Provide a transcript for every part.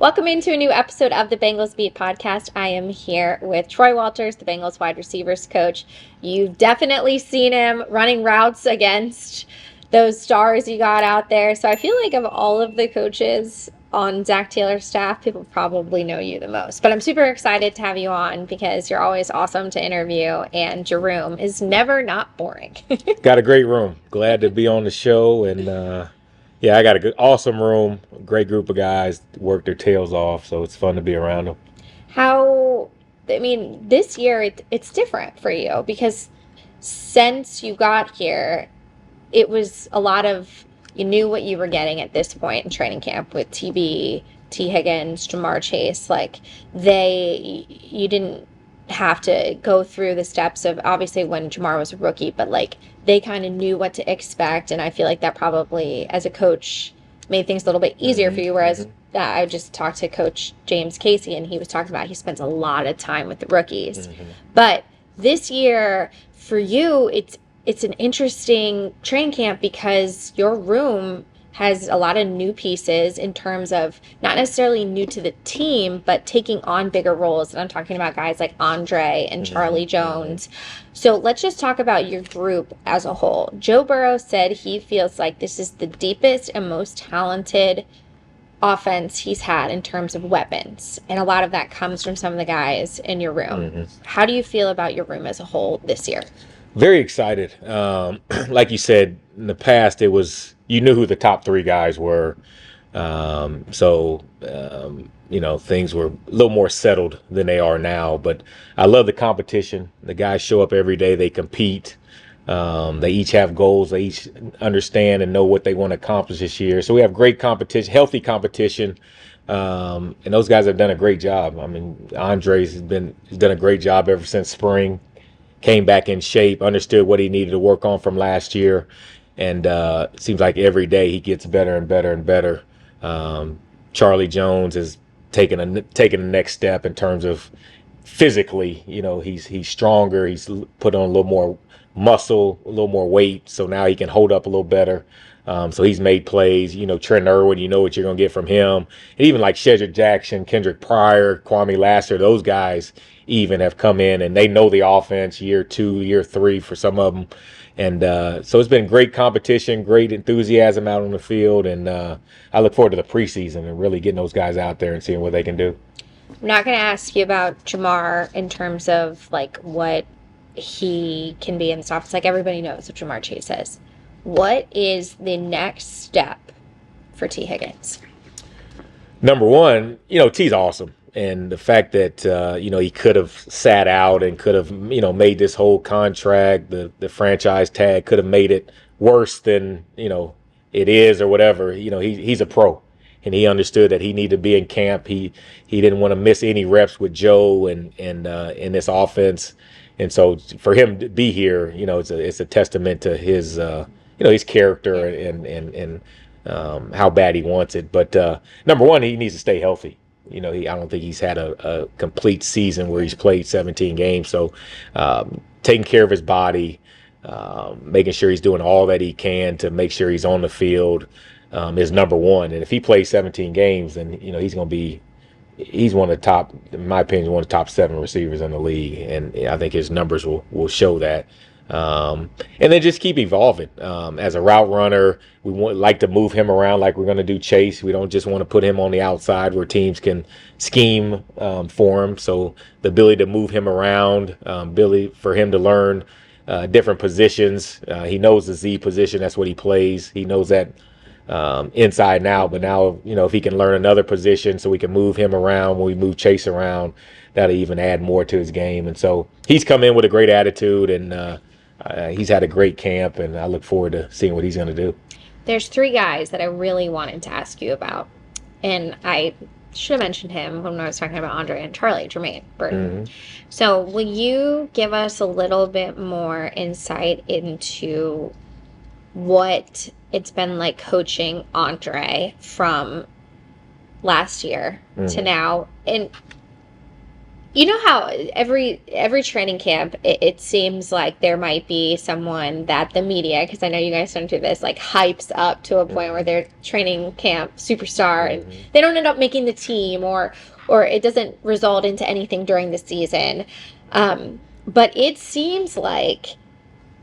Welcome into a new episode of the Bengals Beat Podcast. I am here with Troy Walters, the Bengals wide receivers coach. You've definitely seen him running routes against those stars you got out there. So I feel like of all of the coaches on Zach Taylor's staff, people probably know you the most. But I'm super excited to have you on because you're always awesome to interview, and your room is never not boring. Got a great room. Glad to be on the show, and yeah, I got a good, awesome room. Great group of guys work their tails off, so it's fun to be around them. This year it's different for you because since you got here, it was a lot of, you knew what you were getting at this point in training camp with TB, T. Higgins, Jamar Chase. You didn't have to go through the steps of, obviously when Jamar was a rookie, but they kind of knew what to expect, and I feel like that probably as a coach made things a little bit easier for you, whereas I just talked to Coach James Casey, and he was talking about he spends a lot of time with the rookies. But this year for you, it's an interesting training camp because your room has a lot of new pieces in terms of not necessarily new to the team, but taking on bigger roles. And I'm talking about guys like Andre and Charlie Jones. So let's just talk about your group as a whole. Joe Burrow said he feels like this is the deepest and most talented offense he's had in terms of weapons. And a lot of that comes from some of the guys in your room. How do you feel about your room as a whole this year? Very excited. Like you said, in the past, it was, you knew who the top three guys were. Things were a little more settled than they are now. But I love the competition. The guys show up every day. They compete. They each have goals. They each understand and know what they want to accomplish this year. So we have great competition, healthy competition. And those guys have done a great job. I mean, Andre's done a great job ever since spring. Came back in shape, understood what he needed to work on from last year, and it seems like every day he gets better and better and better. Charlie Jones is taking the next step in terms of physically. You know, he's stronger. He's put on a little more muscle, a little more weight, so now he can hold up a little better. So he's made plays. You know, Trent Irwin, you know what you're going to get from him. And even like Shedrick Jackson, Kendrick Pryor, Kwame Lasser, those guys even have come in and they know the offense year 2, year 3 for some of them. And so it's been great competition, great enthusiasm out on the field. And I look forward to the preseason and really getting those guys out there and seeing what they can do. I'm not going to ask you about Jamar in terms of what he can be in this offense. Everybody knows what Jamar Chase is. What is the next step for T. Higgins? Number one, T's awesome. And the fact that, he could have sat out and could have, made this whole contract, the franchise tag could have made it worse than, it is or whatever. He's a pro. And he understood that he needed to be in camp. He didn't want to miss any reps with Joe and in this offense. And so for him to be here, it's a testament to his his character and how bad he wants it. But number one, he needs to stay healthy. I don't think he's had a complete season where he's played 17 games. So taking care of his body, making sure he's doing all that he can to make sure he's on the field is number one. And if he plays 17 games, then he's going to be. He's one of the top, in my opinion, one of the top 7 receivers in the league, and I think his numbers will show that. And then just keep evolving. As a route runner, we like to move him around like we're going to do Chase. We don't just want to put him on the outside where teams can scheme for him. So the ability to move him around, ability for him to learn different positions. He knows the Z position. That's what he plays. He knows that inside now. But now, if he can learn another position so we can move him around when we move Chase around, that'll even add more to his game. And so he's come in with a great attitude, and he's had a great camp, and I look forward to seeing what he's going to do. There's 3 guys that I really wanted to ask you about, and I should have mentioned him when I was talking about Andre and Charlie, Jermaine Burton. So will you give us a little bit more insight into what it's been like coaching Andre from last year to now? And You know how every training camp, it seems like there might be someone that the media, because I know you guys don't do this, like hypes up to a point where they're training camp superstar and they don't end up making the team, or it doesn't result into anything during the season. But it seems like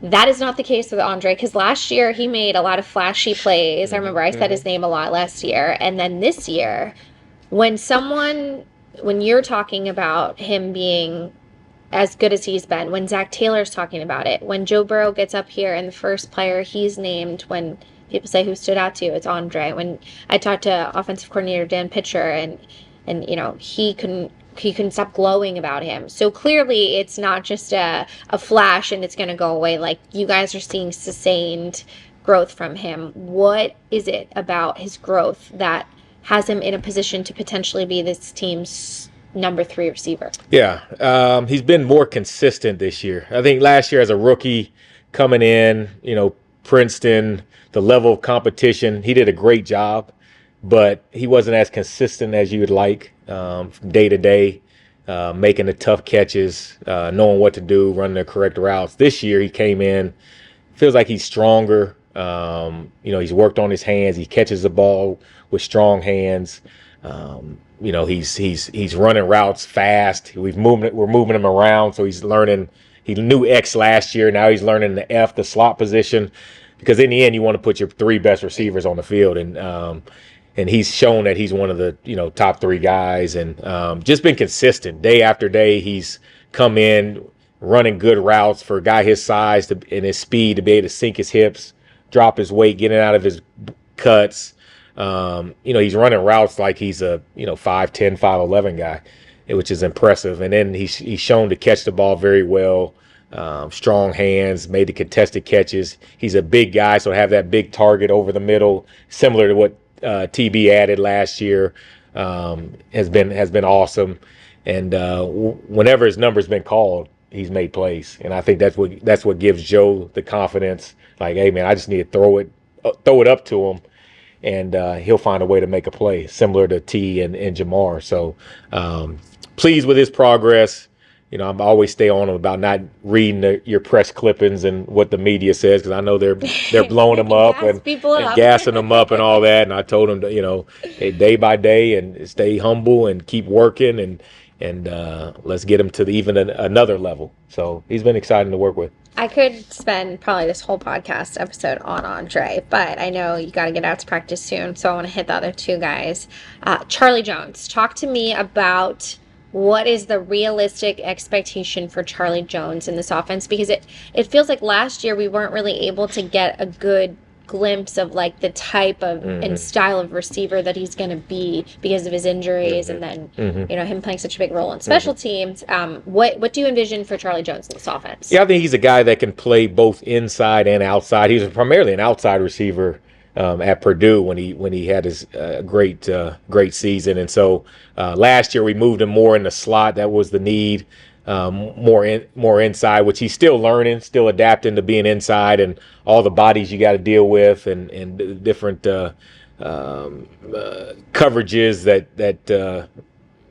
that is not the case with Andre, because last year he made a lot of flashy plays. I remember I said his name a lot last year. And then this year, when you're talking about him being as good as he's been, when Zach Taylor's talking about it, when Joe Burrow gets up here and the first player he's named, when people say who stood out to you, it's Andre. When I talked to offensive coordinator Dan Pitcher, and he couldn't stop glowing about him. So clearly it's not just a flash and it's going to go away. Like, you guys are seeing sustained growth from him. What is it about his growth that has him in a position to potentially be this team's number 3 receiver? Yeah, he's been more consistent this year. I think last year as a rookie coming in, Princeton, the level of competition, he did a great job, but he wasn't as consistent as you would like from day to day, making the tough catches, knowing what to do, running the correct routes. This year he came in, feels like he's stronger. He's worked on his hands. He catches the ball with strong hands. He's running routes fast. We're moving him around, so he's learning. He knew X last year. Now he's learning the F, the slot position, because in the end you want to put your 3 best receivers on the field, and he's shown that he's one of the top 3 guys, and just been consistent day after day. He's come in running good routes for a guy his size and his speed to be able to sink his hips, drop his weight, getting out of his cuts. He's running routes like he's a 5'10", 5'11" guy, which is impressive. And then he's shown to catch the ball very well. Strong hands, made the contested catches. He's a big guy, so have that big target over the middle, similar to what TB added last year, has been awesome. And whenever his number's been called, he's made plays. And I think that's what gives Joe the confidence. Like, hey man, I just need to throw it up to him, and he'll find a way to make a play, similar to T and Jamar. So pleased with his progress. I'm always stay on him about not reading your press clippings and what the media says, because I know they're blowing him up and gassing him up and all that. And I told him to, hey, day by day, and stay humble and keep working, and let's get him to even another level. So he's been exciting to work with. I could spend probably this whole podcast episode on Andre, but I know you got to get out to practice soon, so I want to hit the other 2 guys. Charlie Jones, talk to me about what is the realistic expectation for Charlie Jones in this offense, because it feels like last year we weren't really able to get a good glimpse of like the type of and style of receiver that he's going to be because of his injuries, and then him playing such a big role in special teams. What do you envision for Charlie Jones in this offense? Yeah, I think he's a guy that can play both inside and outside. He was primarily an outside receiver at Purdue when he had his great season, and so last year we moved him more in the slot. That was the need. More inside, which he's still learning, still adapting to being inside and all the bodies you got to deal with, and different coverages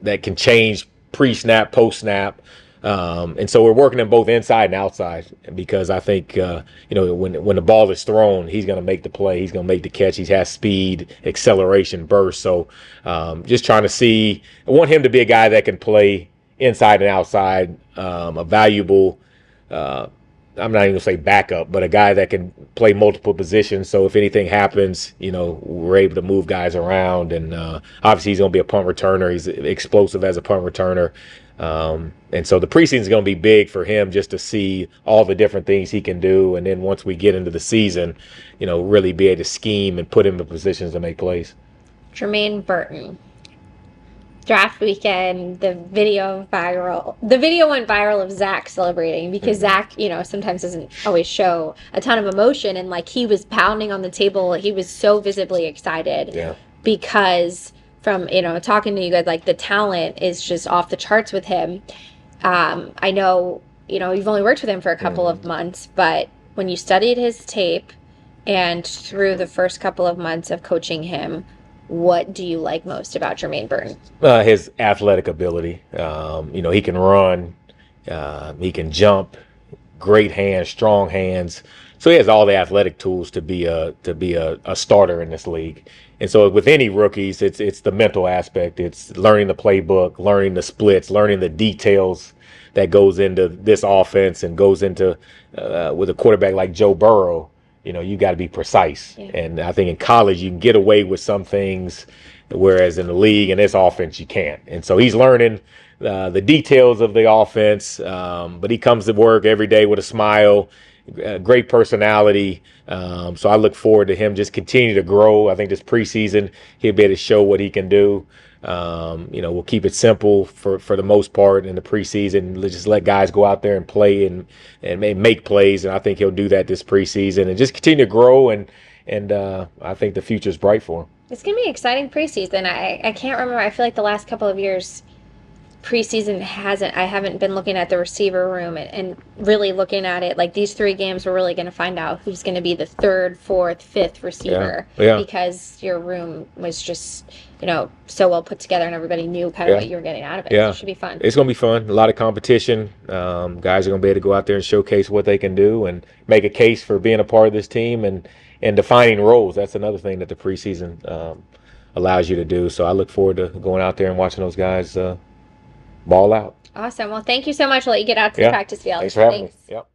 that can change pre-snap, post-snap. And so we're working him both inside and outside, because I think when the ball is thrown, he's going to make the play, he's going to make the catch. He has speed, acceleration, burst. So just trying to see. I want him to be a guy that can play inside and outside, a valuable, I'm not even gonna say backup, but a guy that can play multiple positions. So if anything happens, we're able to move guys around. And obviously he's gonna be a punt returner. He's explosive as a punt returner. And so the preseason is gonna be big for him, just to see all the different things he can do. And then once we get into the season, really be able to scheme and put him in positions to make plays. Jermaine Burton. Draft weekend, the video went viral of Zach celebrating, because Zach, sometimes doesn't always show a ton of emotion, and like he was pounding on the table. He was so visibly excited because from, talking to you guys, like the talent is just off the charts with him. I know, you've only worked with him for a couple of months, but when you studied his tape and through the first couple of months of coaching him, what do you like most about Jermaine Burton? His athletic ability. He can run, he can jump, great hands, strong hands. So he has all the athletic tools to be a starter in this league. And so with any rookies, it's the mental aspect. It's learning the playbook, learning the splits, learning the details that goes into this offense and goes into with a quarterback like Joe Burrow. You got to be precise. Yeah. And I think in college you can get away with some things, whereas in the league and this offense you can't. And so he's learning the details of the offense, but he comes to work every day with a smile, great personality. So I look forward to him just continue to grow. I think this preseason he'll be able to show what he can do. We'll keep it simple for the most part in the preseason. Let's just let guys go out there and play and make plays. And I think he'll do that this preseason and just continue to grow. And I think the future's bright for him. It's going to be an exciting preseason. I can't remember. I feel like the last couple of years preseason I haven't been looking at the receiver room and really looking at it. Like these 3 games, we're really going to find out who's going to be the 3rd, 4th, 5th receiver. Yeah. Because your room was just, so well put together and everybody knew kind of what you were getting out of it. Yeah. So it should be fun. It's going to be fun. A lot of competition. Guys are going to be able to go out there and showcase what they can do and make a case for being a part of this team and defining roles. That's another thing that the preseason allows you to do. So I look forward to going out there and watching those guys ball out. Awesome. Well, thank you so much. I'll let you get out to the practice field. Thanks for having me. Yep.